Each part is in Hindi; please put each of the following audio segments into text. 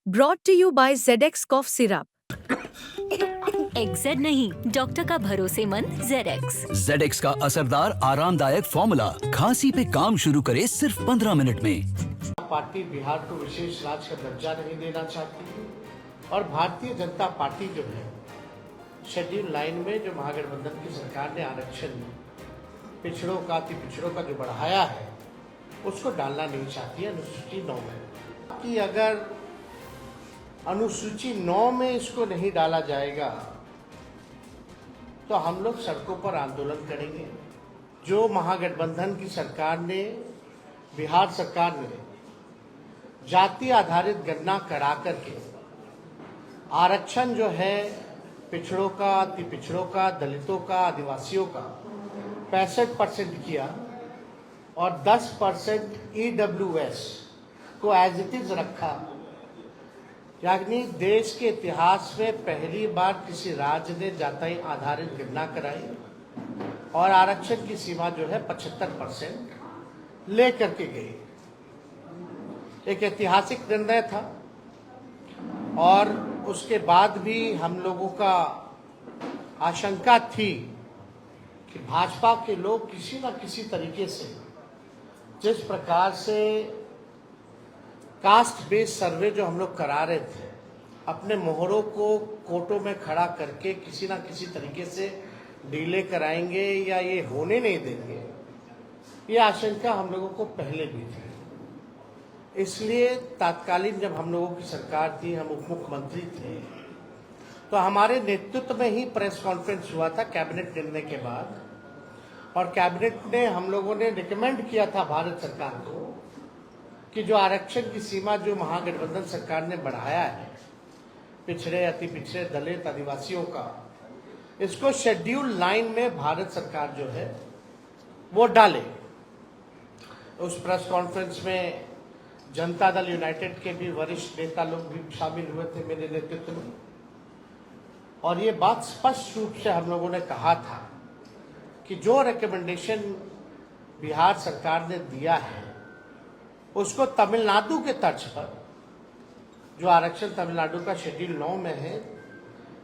Brought to you by ZX Cough Syrup. XZ नहीं, डॉक्टर का भरोसेमंद ZX। ZX का असरदार आरामदायक फॉर्मूला खांसी पे काम शुरू करे सिर्फ 15 मिनट में। पार्टी बिहार को विशेष राज्य का दर्जा नहीं देना चाहती और भारतीय जनता पार्टी जो है शेड्यूल लाइन में जो महागठबंधन की सरकार ने आरक्षण पिछड़ों का अति पिछड़ों का जो बढ़ाया है उसको डालना नहीं चाहती है अनुसूची 9 में। कि अगर अनुसूची 9 में इसको नहीं डाला जाएगा तो हम लोग सड़कों पर आंदोलन करेंगे। जो महागठबंधन की सरकार ने, बिहार सरकार ने जाति आधारित गणना करा करके आरक्षण जो है पिछड़ों का, अति पिछड़ों का, दलितों का, आदिवासियों का 65% किया और 10% EWS को एज इट इज रखा। यानी देश के इतिहास में पहली बार किसी राज्य ने जाति आधारित गणना कराई और आरक्षण की सीमा जो है 75% ले करके गई। एक ऐतिहासिक निर्णय था और उसके बाद भी हम लोगों का आशंका थी कि भाजपा के लोग किसी न किसी तरीके से जिस प्रकार से कास्ट बेस्ड सर्वे जो हम लोग करा रहे थे, अपने मोहरों को कोर्टों में खड़ा करके किसी ना किसी तरीके से डिले कराएंगे या ये होने नहीं देंगे, ये आशंका हम लोगों को पहले भी थी। इसलिए तात्कालीन जब हम लोगों की सरकार थी, हम उप मुख्यमंत्री थे, तो हमारे नेतृत्व में ही प्रेस कॉन्फ्रेंस हुआ था कैबिनेट निर्णय के बाद और कैबिनेट ने हम लोगों ने रिकमेंड किया था भारत सरकार को कि जो आरक्षण की सीमा जो महागठबंधन सरकार ने बढ़ाया है पिछड़े, अति पिछड़े, दलित, आदिवासियों का, इसको शेड्यूल लाइन में भारत सरकार जो है वो डाले। उस प्रेस कॉन्फ्रेंस में जनता दल यूनाइटेड के भी वरिष्ठ नेता लोग भी शामिल हुए थे मेरे नेतृत्व में और ये बात स्पष्ट रूप से हम लोगों ने कहा था कि जो रिकमेंडेशन बिहार सरकार ने दिया है उसको तमिलनाडु के तर्ज पर, जो आरक्षण तमिलनाडु का शेड्यूल 9 में है,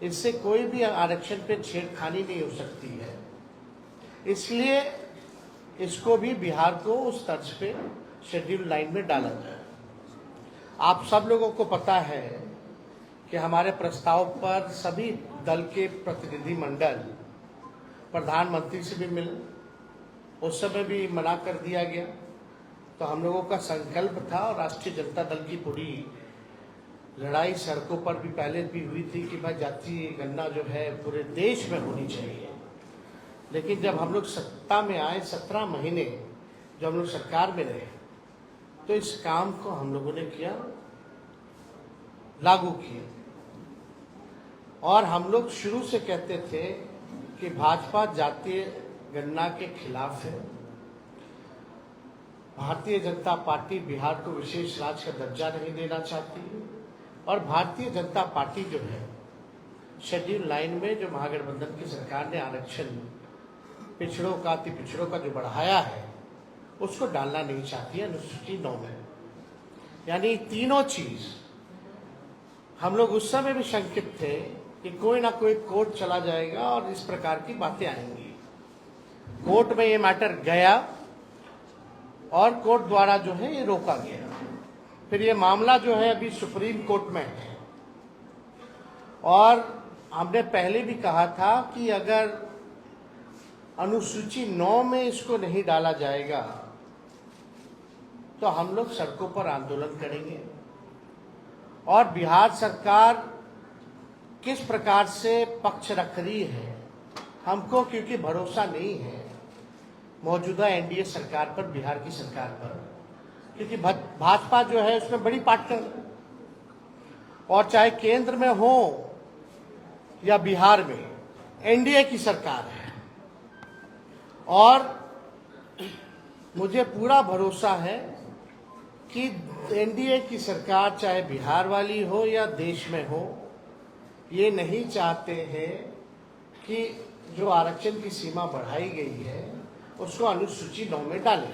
इससे कोई भी आरक्षण पे छेड़खानी नहीं हो सकती है। इसलिए इसको भी बिहार को उस तर्ज पे शेड्यूल लाइन में डाला जाए। आप सब लोगों को पता है कि हमारे प्रस्ताव पर सभी दल के प्रतिनिधि मंडल प्रधानमंत्री से भी मिले, उस समय भी मना कर दिया गया। तो हम लोगों का संकल्प था और राष्ट्रीय जनता दल की पूरी लड़ाई सड़कों पर भी पहले भी हुई थी कि भाई जातीय गणना जो है पूरे देश में होनी चाहिए। लेकिन जब हम लोग सत्ता में आए, 17 महीने जो हम लोग सरकार में रहे, तो इस काम को हम लोगों ने किया, लागू किया। और हम लोग शुरू से कहते थे कि भाजपा जातीय गणना के खिलाफ है। भारतीय जनता पार्टी बिहार को विशेष राज्य का दर्जा नहीं देना चाहती और भारतीय जनता पार्टी जो है शेड्यूल लाइन में जो महागठबंधन की सरकार ने आरक्षण पिछड़ों का, अति पिछड़ों का जो बढ़ाया है उसको डालना नहीं चाहती है अनुसूची 9 में। यानी तीनों चीज हम लोग उस समय भी शंकित थे कि कोई ना कोई कोर्ट चला जाएगा और इस प्रकार की बातें आएंगी। कोर्ट में ये मैटर गया और कोर्ट द्वारा जो है ये रोका गया। फिर ये मामला जो है अभी सुप्रीम कोर्ट में है और हमने पहले भी कहा था कि अगर अनुसूची 9 में इसको नहीं डाला जाएगा तो हम लोग सड़कों पर आंदोलन करेंगे। और बिहार सरकार किस प्रकार से पक्ष रख रही है हमको, क्योंकि भरोसा नहीं है मौजूदा एनडीए सरकार पर, बिहार की सरकार पर, क्योंकि भाजपा जो है उसमें बड़ी पार्टनर और चाहे केंद्र में हो या बिहार में एनडीए की सरकार है। और मुझे पूरा भरोसा है कि एनडीए की सरकार चाहे बिहार वाली हो या देश में हो, ये नहीं चाहते हैं कि जो आरक्षण की सीमा बढ़ाई गई है उसको अनुसूची 9 में डालें।